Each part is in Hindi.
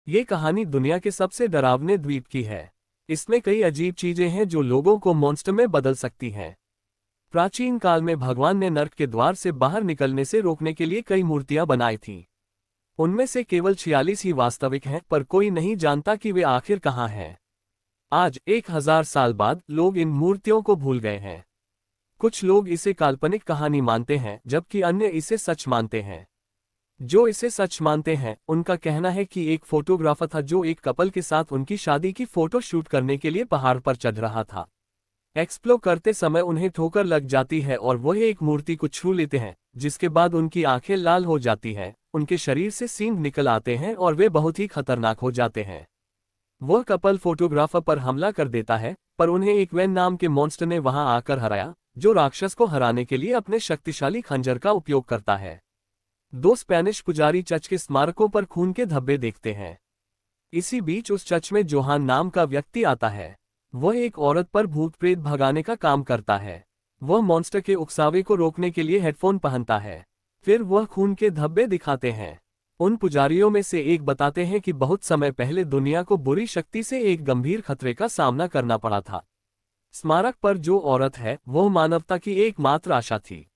ये कहानी दुनिया के सबसे डरावने द्वीप की है। इसमें कई अजीब चीजें हैं जो लोगों को मॉन्स्टर में बदल सकती हैं। प्राचीन काल में भगवान ने नर्क के द्वार से बाहर निकलने से रोकने के लिए कई मूर्तियां बनाई थीं। उनमें से केवल 46 ही वास्तविक हैं, पर कोई नहीं जानता कि वे आखिर कहाँ हैं। आज 1000 साल बाद लोग इन मूर्तियों को भूल गए हैं। कुछ लोग इसे काल्पनिक कहानी मानते हैं, जबकि अन्य इसे सच मानते हैं। जो इसे सच मानते हैं उनका कहना है कि एक फोटोग्राफर था जो एक कपल के साथ उनकी शादी की फोटो शूट करने के लिए पहाड़ पर चढ़ रहा था। एक्सप्लोर करते समय उन्हें ठोकर लग जाती है और वह एक मूर्ति को छू लेते हैं, जिसके बाद उनकी आंखें लाल हो जाती हैं, उनके शरीर से सींग निकल आते हैं और वे बहुत ही खतरनाक हो जाते हैं। वह कपल फोटोग्राफर पर हमला कर देता है, पर उन्हें एक वैन नाम के मॉन्स्टर ने वहां आकर हराया, जो राक्षस को हराने के लिए अपने शक्तिशाली खंजर का उपयोग करता है। दो स्पेनिश पुजारी चर्च के स्मारकों पर खून के धब्बे देखते हैं। इसी बीच उस चर्च में जोहान नाम का व्यक्ति आता है। वह एक औरत पर भूत प्रेत भगाने का काम करता है। वह मॉन्स्टर के उकसावे को रोकने के लिए हेडफोन पहनता है। फिर वह खून के धब्बे दिखाते हैं। उन पुजारियों में से एक बताते हैं कि बहुत समय पहले दुनिया को बुरी शक्ति से एक गंभीर खतरे का सामना करना पड़ा था। स्मारक पर जो औरत है वह मानवता की एकमात्र आशा थी।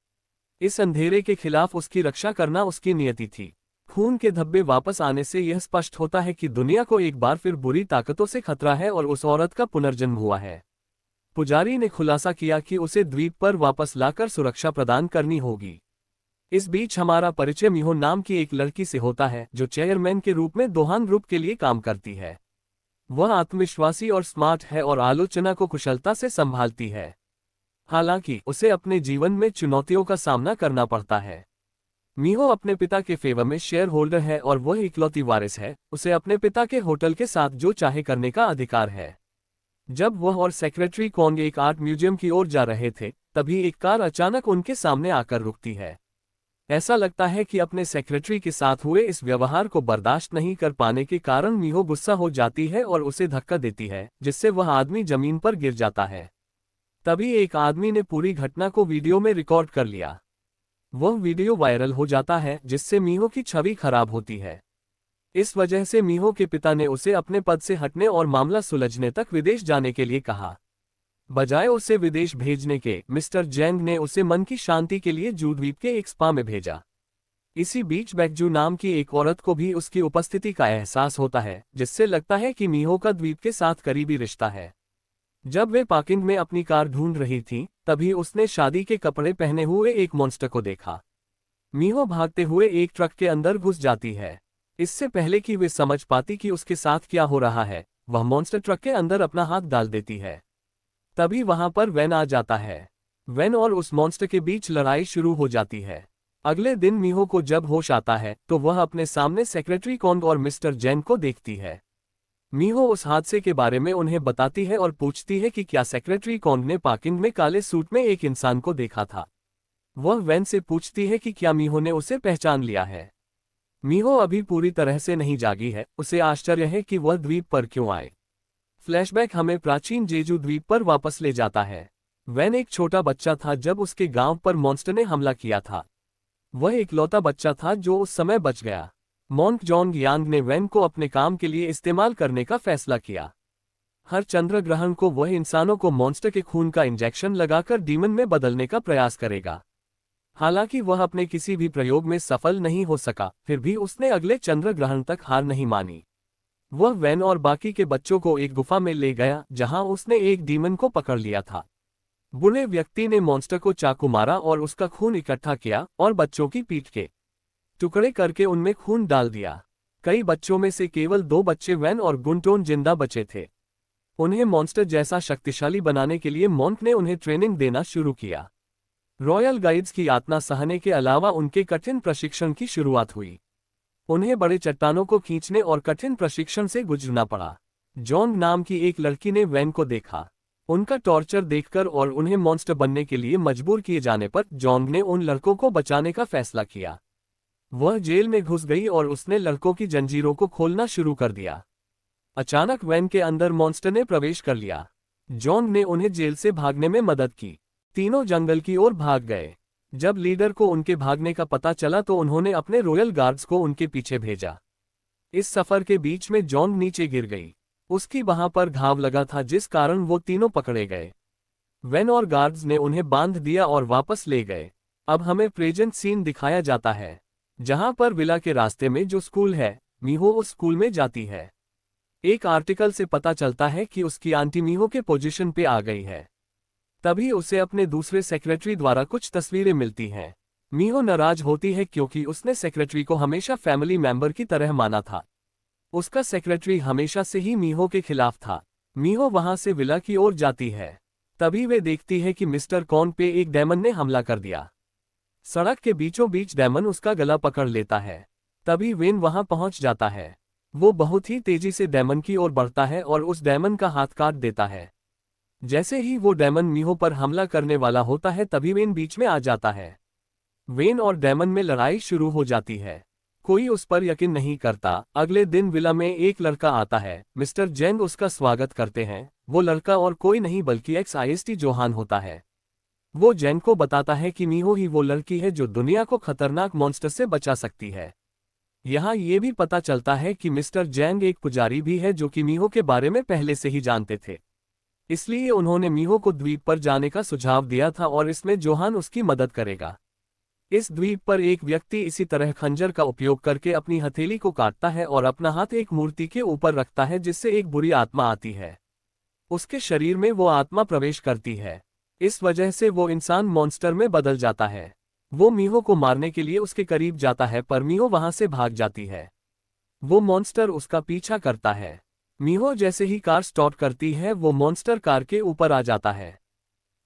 इस अंधेरे के खिलाफ उसकी रक्षा करना उसकी नियति थी। खून के धब्बे वापस आने से यह स्पष्ट होता है कि दुनिया को एक बार फिर बुरी ताकतों से खतरा है और उस औरत का पुनर्जन्म हुआ है। पुजारी ने खुलासा किया कि उसे द्वीप पर वापस लाकर सुरक्षा प्रदान करनी होगी। इस बीच हमारा परिचय मीहो नाम की एक लड़की से होता है, जो चेयरमैन के रूप में दोहान ग्रुप के लिए काम करती है। वह आत्मविश्वासी और स्मार्ट है और आलोचना को कुशलता से संभालती है। हालांकि उसे अपने जीवन में चुनौतियों का सामना करना पड़ता है। मीहो अपने पिता के फेवर में शेयर होल्डर है और वह इकलौती वारिस है। उसे अपने पिता के होटल के साथ जो चाहे करने का अधिकार है। जब वह और सेक्रेटरी कॉन्ग एक आर्ट म्यूजियम की ओर जा रहे थे, तभी एक कार अचानक उनके सामने आकर रुकती है। ऐसा लगता है कि अपने सेक्रेटरी के साथ हुए इस व्यवहार को बर्दाश्त नहीं कर पाने के कारण मीहो गुस्सा हो जाती है और उसे धक्का देती है, जिससे वह आदमी जमीन पर गिर जाता है। तभी एक आदमी ने पूरी घटना को वीडियो में रिकॉर्ड कर लिया। वह वीडियो वायरल हो जाता है, जिससे मीहो की छवि खराब होती है। इस वजह से मीहो के पिता ने उसे अपने पद से हटने और मामला सुलझने तक विदेश जाने के लिए कहा। बजाय उसे विदेश भेजने के, मिस्टर जैंग ने उसे मन की शांति के लिए जू द्वीप के एक स्पा में भेजा। इसी बीच बैकजू नाम की एक औरत को भी उसकी उपस्थिति का एहसास होता है, जिससे लगता है कि मीहो का द्वीप के साथ करीबी रिश्ता है। जब वे पार्किंग में अपनी कार ढूंढ रही थी, तभी उसने शादी के कपड़े पहने हुए एक मॉन्स्टर को देखा। मीहो भागते हुए एक ट्रक के अंदर घुस जाती है। इससे पहले कि वे समझ पाती कि उसके साथ क्या हो रहा है, वह मॉन्स्टर ट्रक के अंदर अपना हाथ डाल देती है। तभी वहां पर वैन आ जाता है। वैन और उस मॉन्स्टर के बीच लड़ाई शुरू हो जाती है। अगले दिन मीहो को जब होश आता है तो वह अपने सामने सेक्रेटरी कॉन्ग और मिस्टर जैन को देखती है। मीहो उस हादसे के बारे में उन्हें बताती है और पूछती है कि क्या सेक्रेटरी कॉन्ग ने पार्किंग में काले सूट में एक इंसान को देखा था। वह वैन से पूछती है कि क्या मीहो ने उसे पहचान लिया है। मीहो अभी पूरी तरह से नहीं जागी है। उसे आश्चर्य है कि वह द्वीप पर क्यों आए। फ्लैशबैक हमें प्राचीन जेजू द्वीप पर वापस ले जाता है। वैन एक छोटा बच्चा था जब उसके गांव पर मॉन्स्टर ने हमला किया था। वह इकलौता बच्चा था जो उस समय बच गया। मॉन्क जॉन्ग यांग ने वैन को अपने काम के लिए इस्तेमाल करने का फैसला किया। हर चंद्र ग्रहण को वह इंसानों को मॉन्स्टर के खून का इंजेक्शन लगाकर डीमन में बदलने का प्रयास करेगा। हालांकि वह अपने किसी भी प्रयोग में सफल नहीं हो सका, फिर भी उसने अगले चंद्र ग्रहण तक हार नहीं मानी। वह वैन और बाकी के बच्चों को एक गुफा में ले गया, जहां उसने एक डीमन को पकड़ लिया था। बुरे व्यक्ति ने मॉन्स्टर को चाकू मारा और उसका खून इकट्ठा किया और बच्चों की पीठ के टुकड़े करके उनमें खून डाल दिया। कई बच्चों में से केवल 2 बच्चे वैन और गुंटोन जिंदा बचे थे। उन्हें मॉन्स्टर जैसा शक्तिशाली बनाने के लिए मॉन्क ने उन्हें ट्रेनिंग देना शुरू किया। रॉयल गाइड्स की यातना सहने के अलावा उनके कठिन प्रशिक्षण की शुरुआत हुई। उन्हें बड़े चट्टानों को खींचने और कठिन प्रशिक्षण से गुजरना पड़ा। जॉन नाम की एक लड़की ने वैन को देखा। उनका टॉर्चर देखकर और उन्हें मॉन्स्टर बनने के लिए मजबूर किए जाने पर जॉन्ग ने उन लड़कों को बचाने का फैसला किया। वह जेल में घुस गई और उसने लड़कों की जंजीरों को खोलना शुरू कर दिया। अचानक वैन के अंदर मॉन्स्टर ने प्रवेश कर लिया। जॉन्ग ने उन्हें जेल से भागने में मदद की। तीनों जंगल की ओर भाग गए। जब लीडर को उनके भागने का पता चला तो उन्होंने अपने रॉयल गार्ड्स को उनके पीछे भेजा। इस सफर के बीच में जॉन नीचे गिर गई। उसकी वहां पर घाव लगा था जिस कारण वो तीनों पकड़े गए। वेन और गार्ड्स ने उन्हें बांध दिया और वापस ले गए। अब हमें प्रेजेंट सीन दिखाया जाता है, जहां पर विला के रास्ते में जो स्कूल है, मीहो उस स्कूल में जाती है। एक आर्टिकल से पता चलता है कि उसकी आंटी मीहो के पोजीशन पे आ गई है। तभी उसे अपने दूसरे सेक्रेटरी द्वारा कुछ तस्वीरें मिलती हैं। मीहो नाराज होती है क्योंकि उसने सेक्रेटरी को हमेशा फैमिली मेंबर की तरह माना था। उसका सेक्रेटरी हमेशा से ही मीहो के खिलाफ था। मीहो वहां से विला की ओर जाती है। तभी वे देखती है कि मिस्टर कॉन पे एक डेमन ने हमला कर दिया। सड़क के बीचों बीच डेमन उसका गला पकड़ लेता है। तभी वेन वहां पहुंच जाता है। वो बहुत ही तेजी से डेमन की ओर बढ़ता है और उस डेमन का हाथ काट देता है। जैसे ही वो डेमन मीहो पर हमला करने वाला होता है तभी वेन बीच में आ जाता है। वेन और डेमन में लड़ाई शुरू हो जाती है। कोई उस पर यकीन नहीं करता। अगले दिन विला में एक लड़का आता है। मिस्टर जेंग उसका स्वागत करते हैं। वो लड़का और कोई नहीं बल्कि XIST जोहान होता है। वो जेंग को बताता है कि मीहो ही वो लड़की है जो दुनिया को खतरनाक मॉन्स्टर से बचा सकती है। यहाँ ये भी पता चलता है कि मिस्टर जेंग एक पुजारी भी है जो कि मीहो के बारे में पहले से ही जानते थे। इसलिए उन्होंने मीहो को द्वीप पर जाने का सुझाव दिया था और इसमें जोहान उसकी मदद करेगा। इस द्वीप पर एक व्यक्ति इसी तरह खंजर का उपयोग करके अपनी हथेली को काटता है और अपना हाथ एक मूर्ति के ऊपर रखता है जिससे एक बुरी आत्मा आती है। उसके शरीर में वो आत्मा प्रवेश करती है। इस वजह से वो इंसान मॉन्स्टर में बदल जाता है। वो मीहो को मारने के लिए उसके करीब जाता है पर मीहो वहां से भाग जाती है। वो मॉन्स्टर उसका पीछा करता है। मीहो जैसे ही कार स्टार्ट करती है वो मॉन्स्टर कार के ऊपर आ जाता है।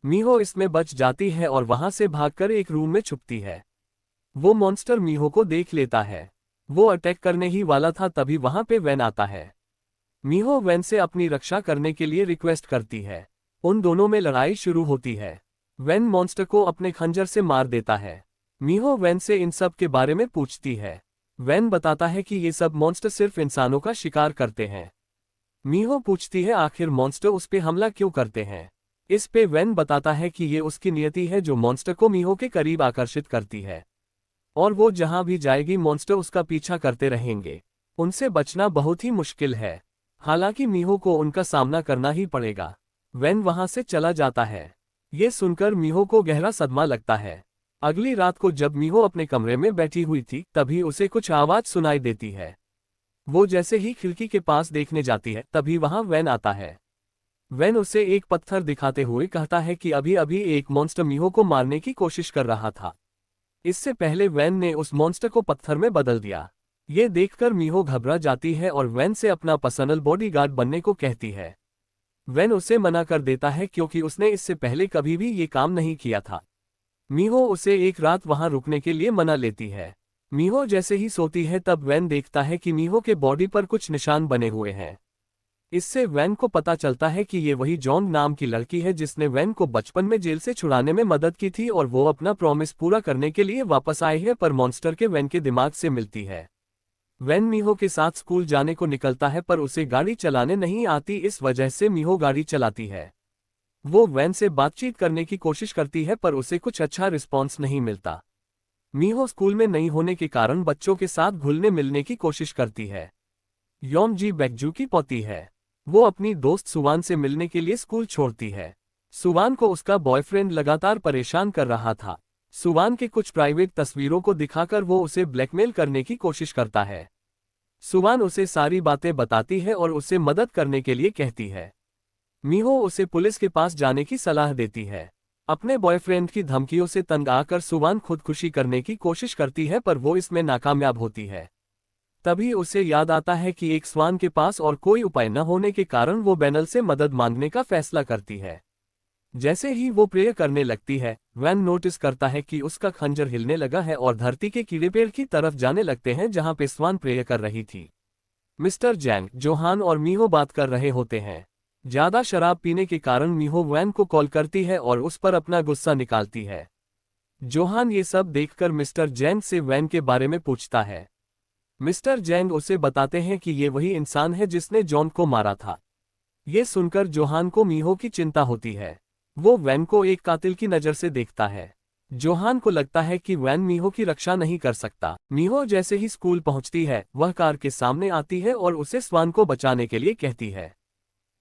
मीहो इसमें बच जाती है और वहां से भागकर एक रूम में छुपती है। वो मॉन्स्टर मीहो को देख लेता है। वो अटैक करने ही वाला था तभी वहां पे वेन आता है। मीहो वेन से अपनी रक्षा करने के लिए रिक्वेस्ट करती है। उन दोनों में लड़ाई शुरू होती है। वेन मॉन्स्टर को अपने खंजर से मार देता है। मीहो वेन से इन सब के बारे में पूछती है। वेन बताता है कि ये सब मॉन्स्टर सिर्फ इंसानों का शिकार करते हैं। मीहो पूछती है आखिर मॉन्स्टर उस पे हमला क्यों करते हैं। इस पे वेन बताता है कि ये उसकी नियति है जो मॉन्स्टर को मीहो के करीब आकर्षित करती है और वो जहां भी जाएगी मॉन्स्टर उसका पीछा करते रहेंगे। उनसे बचना बहुत ही मुश्किल है। हालांकि मीहो को उनका सामना करना ही पड़ेगा। वेन वहां से चला जाता है। ये सुनकर मीहो को गहरा सदमा लगता है। अगली रात को जब मीहो अपने कमरे में बैठी हुई थी तभी उसे कुछ आवाज सुनाई देती है। वो जैसे ही खिड़की के पास देखने जाती है तभी वहां वेन आता है। वेन उसे एक पत्थर दिखाते हुए कहता है कि अभी अभी एक मॉन्स्टर मीहो को मारने की कोशिश कर रहा था। इससे पहले वेन ने उस मॉन्स्टर को पत्थर में बदल दिया। ये देखकर मीहो घबरा जाती है और वेन से अपना पर्सनल बॉडीगार्ड बनने को कहती है। वेन उसे मना कर देता है क्योंकि उसने इससे पहले कभी भी ये काम नहीं किया था। मीहो उसे एक रात वहां रुकने के लिए मना लेती है। मीहो जैसे ही सोती है तब वेन देखता है कि मीहो के बॉडी पर कुछ निशान बने हुए हैं। इससे वेन को पता चलता है कि ये वही जॉन नाम की लड़की है जिसने वेन को बचपन में जेल से छुड़ाने में मदद की थी और वो अपना प्रॉमिस पूरा करने के लिए वापस आई है पर मॉन्स्टर के वेन के दिमाग से मिलती है। वेन मीहो के साथ स्कूल जाने को निकलता है पर उसे गाड़ी चलाने नहीं आती, इस वजह से मीहो गाड़ी चलाती है। वो वेन से बातचीत करने की कोशिश करती है पर उसे कुछ अच्छा रिस्पॉन्स नहीं मिलता। मीहो स्कूल में नहीं होने के कारण बच्चों के साथ घुलने मिलने की कोशिश करती है। योन जी बैकजू की पौती है। वो अपनी दोस्त सुवान से मिलने के लिए स्कूल छोड़ती है। सुवान को उसका बॉयफ्रेंड लगातार परेशान कर रहा था। सुवान के कुछ प्राइवेट तस्वीरों को दिखाकर वो उसे ब्लैकमेल करने की कोशिश करता है। सुवान उसे सारी बातें बताती है और उसे मदद करने के लिए कहती है। मीहो उसे पुलिस के पास जाने की सलाह देती है। अपने बॉयफ्रेंड की धमकियों से तंग आकर सुवान खुदकुशी करने की कोशिश करती है पर वो इसमें नाकामयाब होती है। तभी उसे याद आता है कि एक स्वान के पास और कोई उपाय न होने के कारण वो बेनल से मदद मांगने का फैसला करती है। जैसे ही वो प्रेयर करने लगती है, वैन नोटिस करता है कि उसका खंजर हिलने लगा है और धरती के कीड़े पेड़ की तरफ जाने लगते हैं जहां पे स्वान प्रेयर कर रही थी। मिस्टर जैंग, जोहान और मीहो बात कर रहे होते हैं। ज्यादा शराब पीने के कारण मीहो वैन को कॉल करती है और उस पर अपना गुस्सा निकालती है। जोहान ये सब देखकर मिस्टर जैंग से वैन के बारे में पूछता है। मिस्टर जैंग उसे बताते हैं कि ये वही इंसान है जिसने जॉन को मारा था। ये सुनकर जोहान को मीहो की चिंता होती है। वो वैन को एक कातिल की नज़र से देखता है। जोहान को लगता है कि वैन मीहो की रक्षा नहीं कर सकता। मीहो जैसे ही स्कूल पहुंचती है, वह कार के सामने आती है और उसे स्वान को बचाने के लिए कहती है।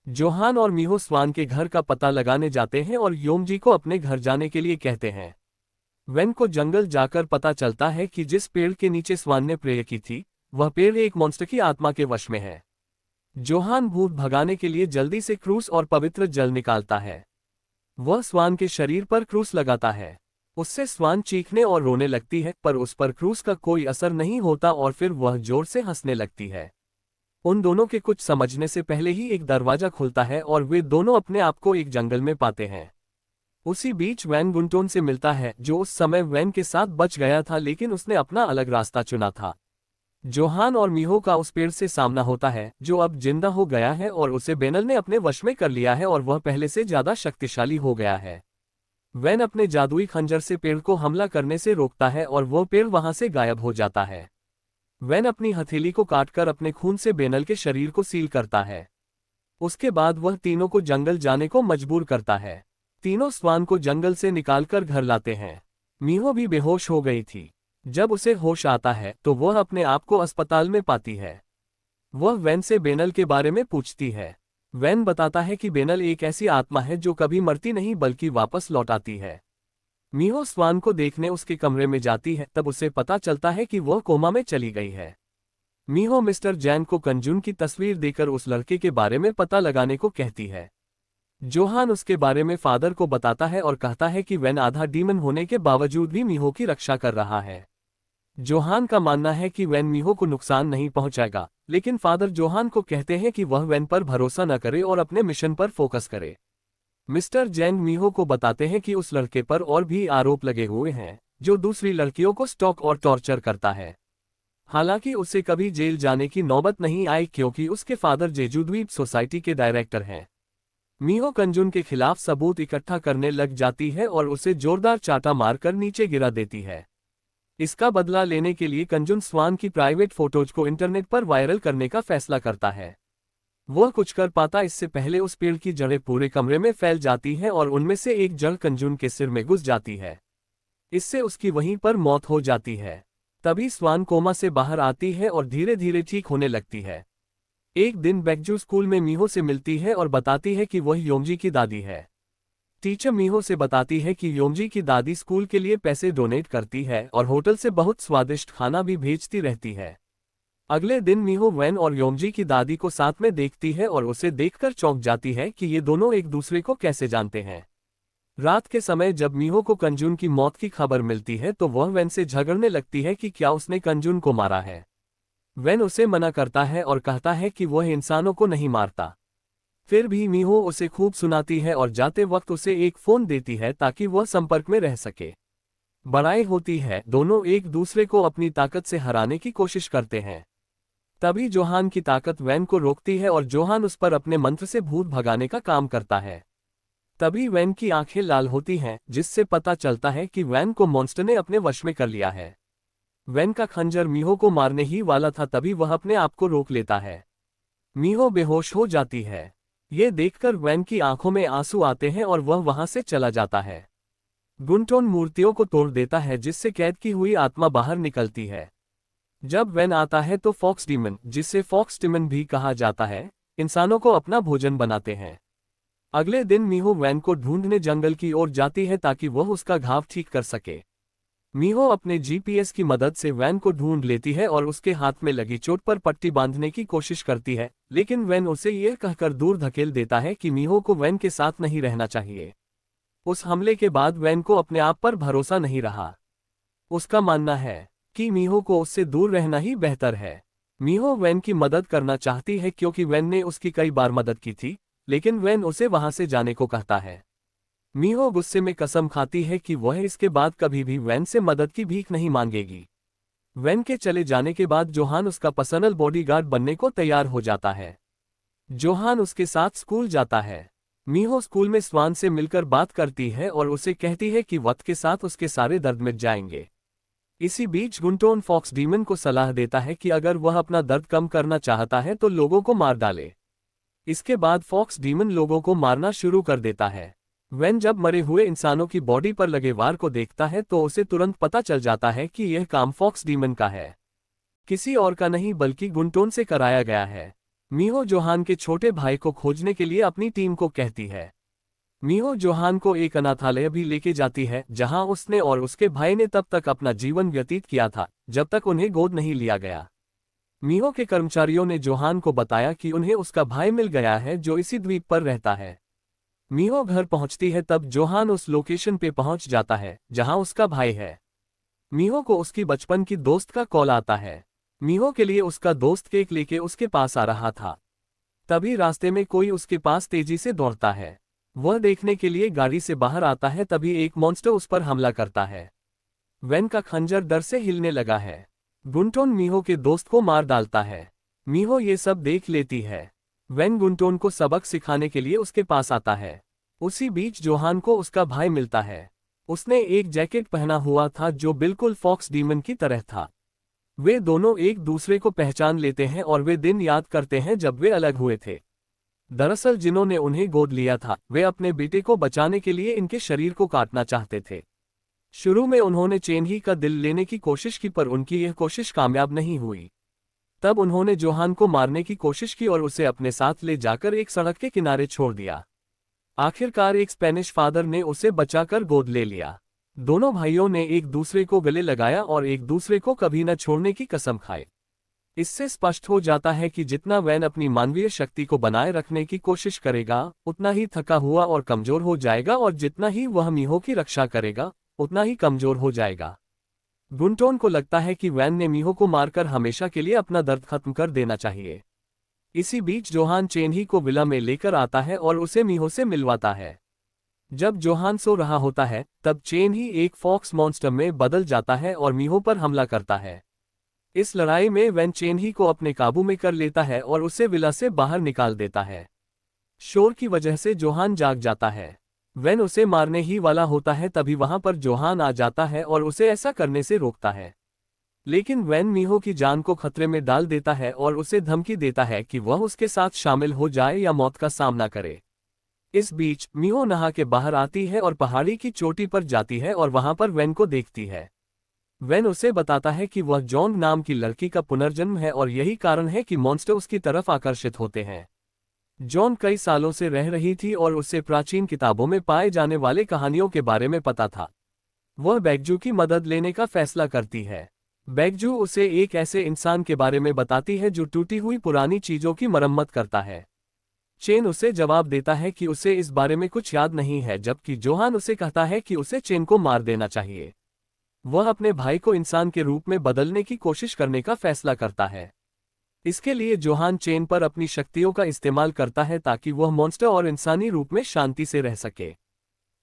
जोहान और मीहो स्वान के घर का पता लगाने जाते हैं और योमजी को अपने घर जाने के लिए कहते हैं। वैन को जंगल जाकर पता चलता है कि जिस पेड़ के नीचे स्वान ने प्रेयर की थी, वह पेड़ एक मॉन्स्टर की आत्मा के वश में है। जोहान भूत भगाने के लिए जल्दी से क्रूस और पवित्र जल निकालता है। वह स्वान के शरीर पर क्रूस लगाता है। उससे स्वान चीखने और रोने लगती है, पर उस पर क्रूस का कोई असर नहीं होता और फिर वह जोर से हंसने लगती है। उन दोनों के कुछ समझने से पहले ही एक दरवाजा खुलता है और वे दोनों अपने आप को एक जंगल में पाते हैं। उसी बीच वैन गुंटोन से मिलता है, जो उस समय वैन के साथ बच गया था, लेकिन उसने अपना अलग रास्ता चुना था। जोहान और मीहो का उस पेड़ से सामना होता है, जो अब जिंदा हो गया है और उसे बेनल ने अपने वश में कर लिया है और वह पहले से ज्यादा शक्तिशाली हो गया है। वैन अपने जादुई खंजर से पेड़ को हमला करने से रोकता है और वह पेड़ वहां से गायब हो जाता है। वैन अपनी हथेली को काटकर अपने खून से बेनल के शरीर को सील करता है। उसके बाद वह तीनों को जंगल जाने को मजबूर करता है। तीनों स्वान को जंगल से निकालकर घर लाते हैं। मीहो भी बेहोश हो गई थी। जब उसे होश आता है तो वह अपने आप को अस्पताल में पाती है। वह वैन से बेनल के बारे में पूछती है। वैन बताता है कि बेनल एक ऐसी आत्मा है जो कभी मरती नहीं बल्कि वापस लौट आती है। मीहो स्वान को देखने उसके कमरे में जाती है, तब उसे पता चलता है कि वह कोमा में चली गई है। मीहो मिस्टर जैन को कंजून की तस्वीर देकर उस लड़के के बारे में पता लगाने को कहती है। जोहान उसके बारे में फादर को बताता है और कहता है कि वैन आधा डीमन होने के बावजूद भी मीहो की रक्षा कर रहा है। जोहान का मानना है कि वैन मीहो को नुकसान नहीं पहुंचाएगा, लेकिन फादर जोहान को कहते हैं कि वह वैन पर भरोसा न करे और अपने मिशन पर फोकस करे। मिस्टर जैन मीहो को बताते हैं कि उस लड़के पर और भी आरोप लगे हुए हैं, जो दूसरी लड़कियों को स्टॉक और टॉर्चर करता है। हालांकि उसे कभी जेल जाने की नौबत नहीं आई, क्योंकि उसके फादर जेजू द्वीप सोसाइटी के डायरेक्टर हैं। मीहो कंजून के खिलाफ सबूत इकट्ठा करने लग जाती है और उसे जोरदार चाटा मारकर नीचे गिरा देती है। इसका बदला लेने के लिए कंजून स्वान की प्राइवेट फोटोज को इंटरनेट पर वायरल करने का फैसला करता है। वह कुछ कर पाता इससे पहले उस पेड़ की जड़ें पूरे कमरे में फैल जाती हैं और उनमें से एक जड़ कंजून के सिर में घुस जाती है। इससे उसकी वहीं पर मौत हो जाती है। तभी स्वान कोमा से बाहर आती है और धीरे धीरे ठीक होने लगती है। एक दिन बैकजू स्कूल में मीहो से मिलती है और बताती है कि वह योमजी की दादी है। टीचर मीहो से बताती है कि योमजी की दादी स्कूल के लिए पैसे डोनेट करती है और होटल से बहुत स्वादिष्ट खाना भी भेजती रहती है। अगले दिन मीहो वैन और योमजी की दादी को साथ में देखती है और उसे देखकर चौंक जाती है कि ये दोनों एक दूसरे को कैसे जानते हैं। रात के समय जब मीहो को कंजून की मौत की खबर मिलती है तो वह वैन से झगड़ने लगती है कि क्या उसने कंजून को मारा है। वैन उसे मना करता है और कहता है कि वह इंसानों को नहीं मारता। फिर भी मीहो उसे खूब सुनाती है और जाते वक्त उसे एक फोन देती है ताकि वह संपर्क में रह सके। बड़ाई होती है, दोनों एक दूसरे को अपनी ताकत से हराने की कोशिश करते हैं। तभी जोहान की ताकत वैन को रोकती है और जोहान उस पर अपने मंत्र से भूत भगाने का काम करता है। तभी वैन की आंखें लाल होती हैं, जिससे पता चलता है कि वैन को मॉन्स्टर ने अपने वश में कर लिया है। वैन का खंजर मीहो को मारने ही वाला था, तभी वह अपने आप को रोक लेता है। मीहो बेहोश हो जाती है। ये देखकर वैन की आंखों में आंसू आते हैं और वह वहां से चला जाता है। गुंटोन मूर्तियों को तोड़ देता है, जिससे कैद की हुई आत्मा बाहर निकलती है। जब वैन आता है तो फॉक्स डीमन, जिसे फॉक्स डीमन भी कहा जाता है, इंसानों को अपना भोजन बनाते हैं। अगले दिन मीहो वैन को ढूंढने जंगल की ओर जाती है ताकि वह उसका घाव ठीक कर सके। मीहो अपने जीपीएस की मदद से वैन को ढूंढ लेती है और उसके हाथ में लगी चोट पर पट्टी बांधने की कोशिश करती है, लेकिन वैन उसे यह कहकर दूर धकेल देता है कि मीहो को वैन के साथ नहीं रहना चाहिए। उस हमले के बाद वैन को अपने आप पर भरोसा नहीं रहा। उसका मानना है कि मीहो को उससे दूर रहना ही बेहतर है। मीहो वैन की मदद करना चाहती है क्योंकि वैन ने उसकी कई बार मदद की थी, लेकिन वैन उसे वहां से जाने को कहता है। मीहो गुस्से में कसम खाती है कि वह इसके बाद कभी भी वैन से मदद की भीख नहीं मांगेगी। वैन के चले जाने के बाद जोहान उसका पर्सनल बॉडीगार्ड बनने को तैयार हो जाता है। जोहान उसके साथ स्कूल जाता है। मीहो स्कूल में स्वान से मिलकर बात करती है और उसे कहती है कि वक्त के साथ उसके सारे दर्द मिट जाएंगे। इसी बीच गुंटोन फॉक्स डीमन को सलाह देता है कि अगर वह अपना दर्द कम करना चाहता है तो लोगों को मार डाले। इसके बाद फॉक्स डीमन लोगों को मारना शुरू कर देता है। वेन जब मरे हुए इंसानों की बॉडी पर लगे वार को देखता है तो उसे तुरंत पता चल जाता है कि यह काम फॉक्स डीमन का है, किसी और का नहीं बल्कि गुंटोन से कराया गया है। मीहो जोहान के छोटे भाई को खोजने के लिए अपनी टीम को कहती है। मीहो जोहान को एक अनाथालय भी लेके जाती है जहां उसने और उसके भाई ने तब तक अपना जीवन व्यतीत किया था जब तक उन्हें गोद नहीं लिया गया। मीहो के कर्मचारियों ने जोहान को बताया कि उन्हें उसका भाई मिल गया है जो इसी द्वीप पर रहता है। मीहो घर पहुंचती है तब जोहान उस लोकेशन पे पहुंच जाता है जहां उसका भाई है। मीहो को उसकी बचपन की दोस्त का कॉल आता है। मीहो के लिए उसका दोस्त केक लेके उसके पास आ रहा था। तभी रास्ते में कोई उसके पास तेजी से दौड़ता है। वह देखने के लिए गाड़ी से बाहर आता है तभी एक मॉन्स्टर उस पर हमला करता है। वेन का खंजर डर से हिलने लगा है। गुंटोन मीहो के दोस्त को मार डालता है। मीहो ये सब देख लेती है। वेन गुंटोन को सबक सिखाने के लिए उसके पास आता है। उसी बीच जोहान को उसका भाई मिलता है। उसने एक जैकेट पहना हुआ था जो बिल्कुल फॉक्स डीमन की तरह था। वे दोनों एक दूसरे को पहचान लेते हैं और वे दिन याद करते हैं जब वे अलग हुए थे। दरअसल जिन्होंने उन्हें गोद लिया था वे अपने बेटे को बचाने के लिए इनके शरीर को काटना चाहते थे। शुरू में उन्होंने चेनही का दिल लेने की कोशिश की पर उनकी यह कोशिश कामयाब नहीं हुई। तब उन्होंने जोहान को मारने की कोशिश की और उसे अपने साथ ले जाकर एक सड़क के किनारे छोड़ दिया। आखिरकार एक स्पेनिश फादर ने उसे बचाकर गोद ले लिया। दोनों भाइयों ने एक दूसरे को गले लगाया और एक दूसरे को कभी न छोड़ने की कसम खाई। इससे स्पष्ट हो जाता है कि जितना वैन अपनी मानवीय शक्ति को बनाए रखने की कोशिश करेगा उतना ही थका हुआ और कमजोर हो जाएगा और जितना ही वह मीहो की रक्षा करेगा उतना ही कमजोर हो जाएगा। गुंटोन को लगता है कि वैन ने मीहो को मारकर हमेशा के लिए अपना दर्द खत्म कर देना चाहिए। इसी बीच जोहान चेनही को विला में लेकर आता है और उसे मीहो से मिलवाता है। जब जोहान सो रहा होता है तब चेनही एक फॉक्स मॉन्स्टर में बदल जाता है और मीहो पर हमला करता है। इस लड़ाई में वैन चेनही को अपने काबू में कर लेता है और उसे विला से बाहर निकाल देता है। शोर की वजह से जोहान जाग जाता है। वैन उसे मारने ही वाला होता है तभी वहां पर जोहान आ जाता है और उसे ऐसा करने से रोकता है। लेकिन वैन मीहो की जान को खतरे में डाल देता है और उसे धमकी देता है कि वह उसके साथ शामिल हो जाए या मौत का सामना करे। इस बीच मीहो नहा के बाहर आती है और पहाड़ी की चोटी पर जाती है और वहां पर वैन को देखती है। वैन उसे बताता है कि वह जॉन नाम की लड़की का पुनर्जन्म है और यही कारण है कि मॉन्स्टर उसकी तरफ आकर्षित होते हैं। जॉन कई सालों से रह रही थी और उसे प्राचीन किताबों में पाए जाने वाले कहानियों के बारे में पता था। वह बैगजू की मदद लेने का फैसला करती है। बैगजू उसे एक ऐसे इंसान के बारे में बताती है जो टूटी हुई पुरानी चीजों की मरम्मत करता है। चेन उसे जवाब देता है कि उसे इस बारे में कुछ याद नहीं है, जबकि जोहान उसे कहता है कि उसे चेन को मार देना चाहिए। वह अपने भाई को इंसान के रूप में बदलने की कोशिश करने का फैसला करता है। इसके लिए जोहान चेन पर अपनी शक्तियों का इस्तेमाल करता है ताकि वह मॉन्स्टर और इंसानी रूप में शांति से रह सके।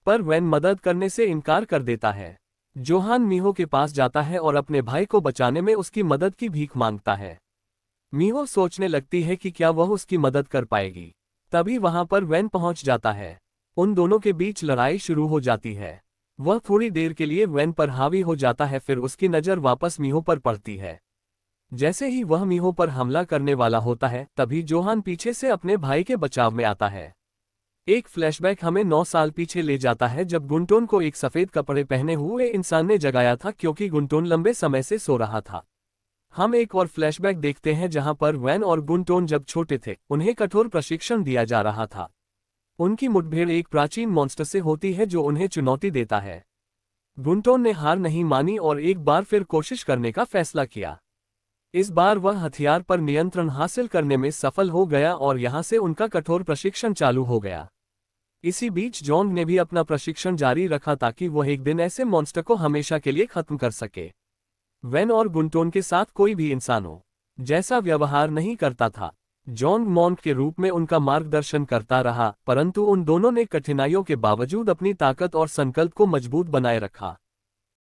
पर वैन मदद करने से इनकार कर देता है। जोहान मीहो के पास जाता है और अपने भाई को बचाने में उसकी मदद की भीख मांगता है। मीहो सोचने लगती है कि क्या वह उसकी मदद कर पाएगी। तभी वहां पर वैन पहुंच जाता है। उन दोनों के बीच लड़ाई शुरू हो जाती है। वह थोड़ी देर के लिए वैन पर हावी हो जाता है, फिर उसकी नज़र वापस मीहो पर पड़ती है। जैसे ही वह मीहो पर हमला करने वाला होता है तभी जोहान पीछे से अपने भाई के बचाव में आता है। एक फ्लैशबैक हमें 9 साल पीछे ले जाता है जब गुंटोन को एक सफ़ेद कपड़े पहने हुए इंसान ने जगाया था क्योंकि गुंटोन लंबे समय से सो रहा था। हम एक और फ्लैशबैक देखते हैं जहां पर वैन और गुंटोन जब छोटे थे उन्हें कठोर प्रशिक्षण दिया जा रहा था। उनकी मुठभेड़ एक प्राचीन मॉन्स्टर से होती है जो उन्हें चुनौती देता है। गुंटोन ने हार नहीं मानी और एक बार फिर कोशिश करने का फैसला किया। इस बार वह हथियार पर नियंत्रण हासिल करने में सफल हो गया और यहां से उनका कठोर प्रशिक्षण चालू हो गया। इसी बीच जॉन ने भी अपना प्रशिक्षण जारी रखा ताकि वह एक दिन ऐसे मॉन्स्टर को हमेशा के लिए खत्म कर सके। वैन और गुंटोन के साथ कोई भी इंसानों जैसा व्यवहार नहीं करता था। जॉन मॉन्क के रूप में उनका मार्गदर्शन करता रहा, परंतु उन दोनों ने कठिनाइयों के बावजूद अपनी ताकत और संकल्प को मजबूत बनाए रखा।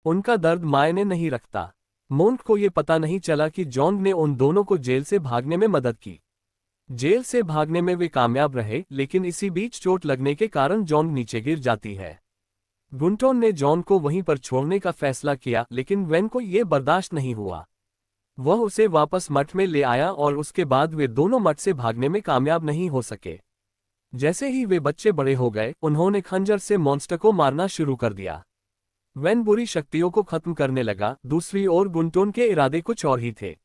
उनका दर्द मायने नहीं रखता। मोन्क को ये पता नहीं चला कि जॉन ने उन दोनों को जेल से भागने में मदद की। जेल से भागने में वे कामयाब रहे, लेकिन इसी बीच चोट लगने के कारण जॉन नीचे गिर जाती है। गुंटोन ने जॉन को वहीं पर छोड़ने का फैसला किया, लेकिन वैन को ये बर्दाश्त नहीं हुआ। वह उसे वापस मठ में ले आया और उसके बाद वे दोनों मठ से भागने में कामयाब नहीं हो सके। जैसे ही वे बच्चे बड़े हो गए, उन्होंने खंजर से मॉन्स्टर को मारना शुरू कर दिया। वैन बुरी शक्तियों को खत्म करने लगा। दूसरी ओर गुंटोन के इरादे कुछ और ही थे।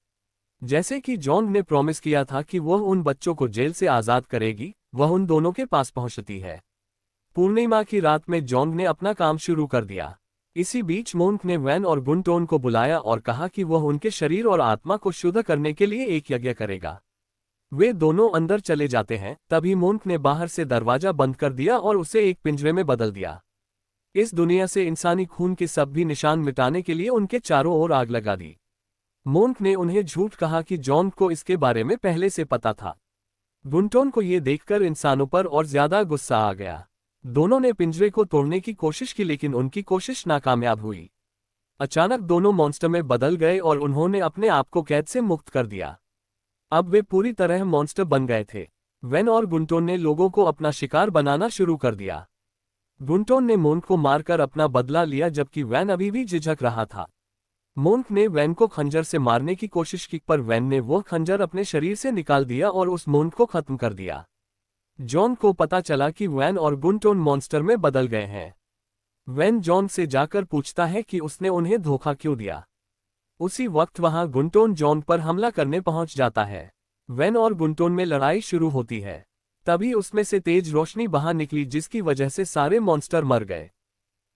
जैसे कि जॉन्ग ने प्रॉमिस किया था कि वह उन बच्चों को जेल से आज़ाद करेगी, वह उन दोनों के पास पहुंचती है। पूर्णिमा की रात में जॉन्ग ने अपना काम शुरू कर दिया। इसी बीच मोन्क ने वैन और गुंटोन को बुलाया और कहा कि वह उनके शरीर और आत्मा को शुद्ध करने के लिए एक यज्ञ करेगा। वे दोनों अंदर चले जाते हैं, तभी मोन्क ने बाहर से दरवाजा बंद कर दिया और उसे एक पिंजरे में बदल दिया। इस दुनिया से इंसानी खून के सब भी निशान मिटाने के लिए उनके चारों ओर आग लगा दी। मोन्क ने उन्हें झूठ कहा कि जॉन्ग को इसके बारे में पहले से पता था। गुंटोन को ये देखकर इंसानों पर और ज्यादा गुस्सा आ गया। दोनों ने पिंजरे को तोड़ने की कोशिश की, लेकिन उनकी कोशिश नाकामयाब हुई। अचानक दोनों मॉन्स्टर में बदल गए और उन्होंने अपने आप को कैद से मुक्त कर दिया। अब वे पूरी तरह मॉन्स्टर बन गए थे। वैन और गुंटोन ने लोगों को अपना शिकार बनाना शुरू कर दिया। गुंटोन ने मोन्क को मारकर अपना बदला लिया, जबकि वैन अभी भी झिझक रहा था। मोन्क ने वैन को खंजर से मारने की कोशिश की, पर वैन ने वो खंजर अपने शरीर से निकाल दिया और उस मोन्क को खत्म कर दिया। जॉन को पता चला कि वैन और गुंटोन मॉन्स्टर में बदल गए हैं। वैन जॉन से जाकर पूछता है कि उसने उन्हें धोखा क्यों दिया। उसी वक्त वहां गुंटोन जॉन पर हमला करने पहुंच जाता है। वैन और गुंटोन में लड़ाई शुरू होती है। तभी उसमें से तेज रोशनी बाहर निकली, जिसकी वजह से सारे मॉन्स्टर मर गए।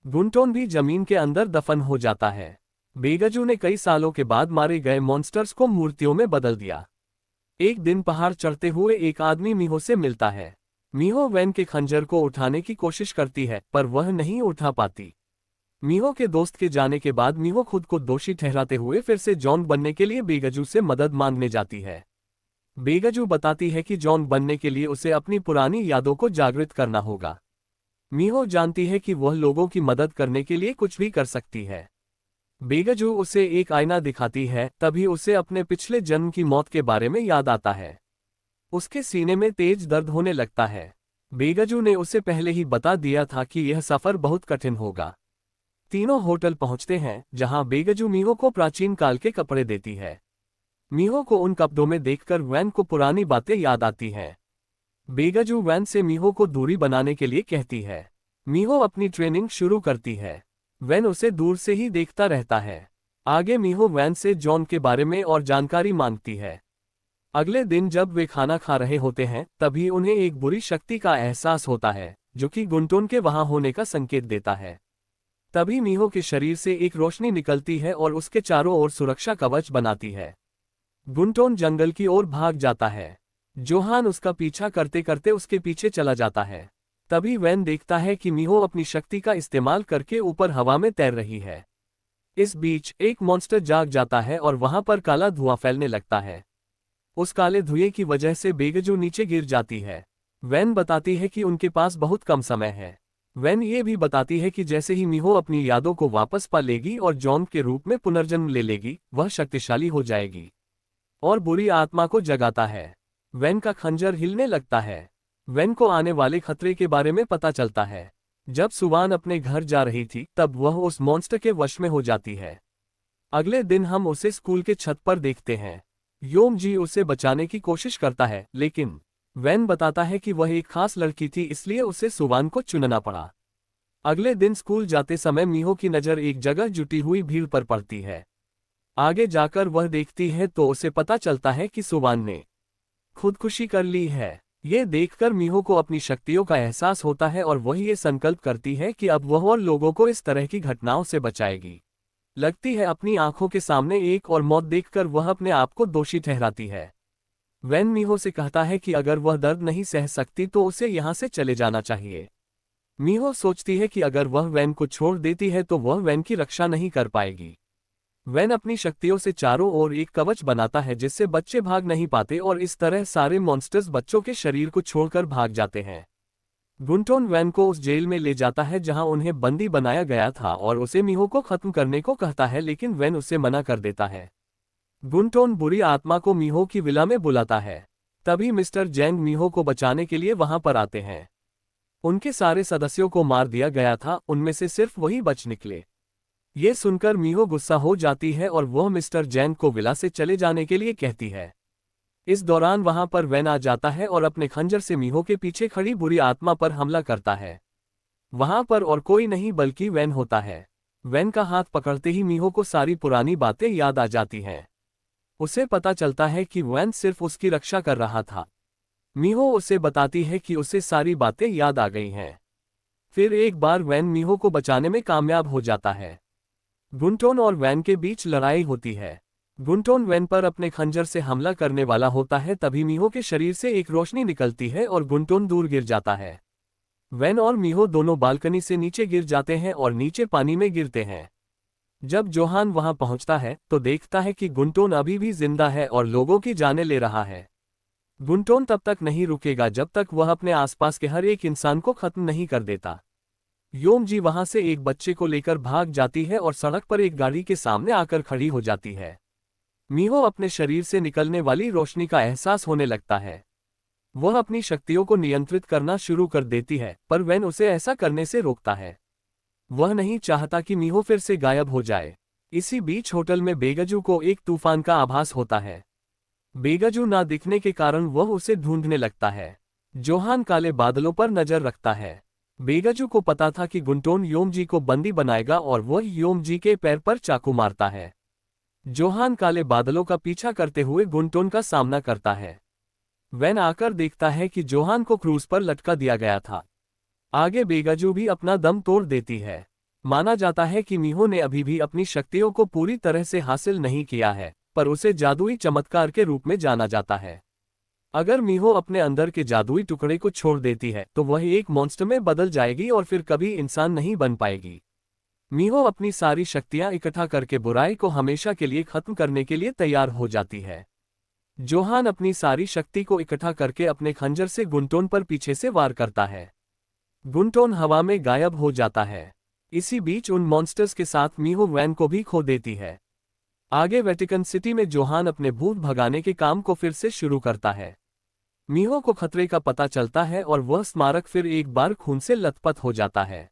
गुंटोन भी जमीन के अंदर दफन हो जाता है। बेगजू ने कई सालों के बाद मारे गए मॉन्स्टर्स को मूर्तियों में बदल दिया। एक दिन पहाड़ चढ़ते हुए एक आदमी मीहो से मिलता है। मीहो वैन के खंजर को उठाने की कोशिश करती है, पर वह नहीं उठा पाती। मीहो के दोस्त के जाने के बाद मीहो खुद को दोषी ठहराते हुए फिर से जॉन बनने के लिए बेगजू से मदद मांगने जाती है। बेगजू बताती है कि जॉन बनने के लिए उसे अपनी पुरानी यादों को जागृत करना होगा। मीहो जानती है कि वह लोगों की मदद करने के लिए कुछ भी कर सकती है। बेगजू उसे एक आईना दिखाती है, तभी उसे अपने पिछले जन्म की मौत के बारे में याद आता है। उसके सीने में तेज दर्द होने लगता है। बेगजू ने उसे पहले ही बता दिया था कि यह सफर बहुत कठिन होगा। तीनों होटल पहुंचते हैं, जहां बेगजू मीहो को प्राचीन काल के कपड़े देती है। मीहो को उन कपड़ों में देखकर वैन को पुरानी बातें याद आती हैं। बेगजू वैन से मीहो को दूरी बनाने के लिए कहती है। मीहो अपनी ट्रेनिंग शुरू करती है। वैन उसे दूर से ही देखता रहता है। आगे मीहो वैन से जॉन के बारे में और जानकारी मांगती है। अगले दिन जब वे खाना खा रहे होते हैं, तभी उन्हें एक बुरी शक्ति का एहसास होता है, जो कि गुंटोन के वहां होने का संकेत देता है। तभी मीहो के शरीर से एक रोशनी निकलती है और उसके चारों ओर सुरक्षा कवच बनाती है। गुंटोन जंगल की ओर भाग जाता है। जोहान उसका पीछा करते करते उसके पीछे चला जाता है। तभी वैन देखता है कि मीहो अपनी शक्ति का इस्तेमाल करके ऊपर हवा में तैर रही है। इस बीच एक मॉन्स्टर जाग जाता है और वहां पर काला धुआं फैलने लगता है। उस काले धुएं की वजह से बेगजू नीचे गिर जाती है। वैन बताती है कि उनके पास बहुत कम समय है। वैन ये भी बताती है कि जैसे ही मीहो अपनी यादों को वापस पा लेगी और जॉन के रूप में पुनर्जन्म ले लेगी, वह शक्तिशाली हो जाएगी और बुरी आत्मा को जगाता है। वैन का खंजर हिलने लगता है। वैन को आने वाले खतरे के बारे में पता चलता है। जब सुवान अपने घर जा रही थी, तब वह उस मॉन्स्टर के वश में हो जाती है। अगले दिन हम उसे स्कूल के छत पर देखते हैं। योम जी उसे बचाने की कोशिश करता है, लेकिन वैन बताता है कि वह एक खास लड़की थी, इसलिए उसे सुवान को चुनना पड़ा। अगले दिन स्कूल जाते समय मीहो की नज़र एक जगह जुटी हुई भीड़ पर पड़ती है। आगे जाकर वह देखती है तो उसे पता चलता है कि सुवान ने खुदकुशी कर ली है। ये देखकर मीहो को अपनी शक्तियों का एहसास होता है और वह ये संकल्प करती है कि अब वह और लोगों को इस तरह की घटनाओं से बचाएगी। लगती है अपनी आंखों के सामने एक और मौत देखकर वह अपने आप को दोषी ठहराती है। वैन मीहो से कहता है कि अगर वह दर्द नहीं सह सकती तो उसे यहाँ से चले जाना चाहिए। मीहो सोचती है कि अगर वह वैन को छोड़ देती है तो वह वैन की रक्षा नहीं कर पाएगी। वैन अपनी शक्तियों से चारों ओर एक कवच बनाता है, जिससे बच्चे भाग नहीं पाते और इस तरह सारे मॉन्स्टर्स बच्चों के शरीर को छोड़कर भाग जाते हैं। गुंटोन वैन को उस जेल में ले जाता है जहां उन्हें बंदी बनाया गया था और उसे मीहो को खत्म करने को कहता है, लेकिन वैन उसे मना कर देता है। गुंटोन बुरी आत्मा को मीहो की विला में बुलाता है। तभी मिस्टर जैंग मीहो को बचाने के लिए वहां पर आते हैं। उनके सारे सदस्यों को मार दिया गया था, उनमें से सिर्फ वही बच निकले। ये सुनकर मीहो गुस्सा हो जाती है और वह मिस्टर जैंग को विला से चले जाने के लिए कहती है। इस दौरान वहां पर वैन आ जाता है और अपने खंजर से मीहो के पीछे खड़ी बुरी आत्मा पर हमला करता है। वहां पर और कोई नहीं बल्कि वैन होता है। वैन का हाथ पकड़ते ही मीहो को सारी पुरानी बातें याद आ जाती हैं। उसे पता चलता है कि वैन सिर्फ उसकी रक्षा कर रहा था। मीहो उसे बताती है कि उसे सारी बातें याद आ गई हैं। फिर एक बार वैन मीहो को बचाने में कामयाब हो जाता है। गुंटोन और वैन के बीच लड़ाई होती है। गुंटोन वैन पर अपने खंजर से हमला करने वाला होता है, तभी मीहो के शरीर से एक रोशनी निकलती है और गुंटोन दूर गिर जाता है। वैन और मीहो दोनों बालकनी से नीचे गिर जाते हैं और नीचे पानी में गिरते हैं। जब जोहान वहां पहुंचता है तो देखता है कि गुंटोन अभी भी जिंदा है और लोगों की जानें ले रहा है। गुंटोन तब तक नहीं रुकेगा जब तक वह अपने आसपास के हर एक इंसान को खत्म नहीं कर देता। योमजी वहां से एक बच्चे को लेकर भाग जाती है और सड़क पर एक गाड़ी के सामने आकर खड़ी हो जाती है। मीहो अपने शरीर से निकलने वाली रोशनी का एहसास होने लगता है। वह अपनी शक्तियों को नियंत्रित करना शुरू कर देती है, पर वैन उसे ऐसा करने से रोकता है। वह नहीं चाहता कि मीहो फिर से गायब हो जाए। इसी बीच होटल में बेगजू को एक तूफान का आभास होता है। बेगजू ना दिखने के कारण वह उसे ढूंढने लगता है। जोहान काले बादलों पर नजर रखता है। बेगजू को पता था कि गुंटोन योमजी को बंदी बनाएगा और वह योमजी के पैर पर चाकू मारता है। जोहान काले बादलों का पीछा करते हुए गुंटोन का सामना करता है। वैन आकर देखता है कि जोहान को क्रूज पर लटका दिया गया था। आगे बेगजू भी अपना दम तोड़ देती है। माना जाता है कि मीहो ने अभी भी अपनी शक्तियों को पूरी तरह से हासिल नहीं किया है, पर उसे जादुई चमत्कार के रूप में जाना जाता है। अगर मीहो अपने अंदर के जादुई टुकड़े को छोड़ देती है तो वह एक मॉन्स्टर में बदल जाएगी और फिर कभी इंसान नहीं बन पाएगी। मीहो अपनी सारी शक्तियां इकट्ठा करके बुराई को हमेशा के लिए खत्म करने के लिए तैयार हो जाती है। जोहान अपनी सारी शक्ति को इकट्ठा करके अपने खंजर से गुंटोन पर पीछे से वार करता है। गुंटोन हवा में गायब हो जाता है। इसी बीच उन मॉन्स्टर्स के साथ मीहो वैन को भी खो देती है। आगे वेटिकन सिटी में जोहान अपने भूत भगाने के काम को फिर से शुरू करता है। मीहो को खतरे का पता चलता है और वह स्मारक फिर एक बार खून से लथपथ हो जाता है।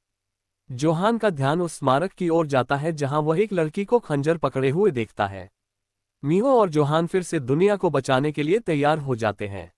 जोहान का ध्यान उस स्मारक की ओर जाता है जहां वह एक लड़की को खंजर पकड़े हुए देखता है। मीहो और जोहान फिर से दुनिया को बचाने के लिए तैयार हो जाते हैं।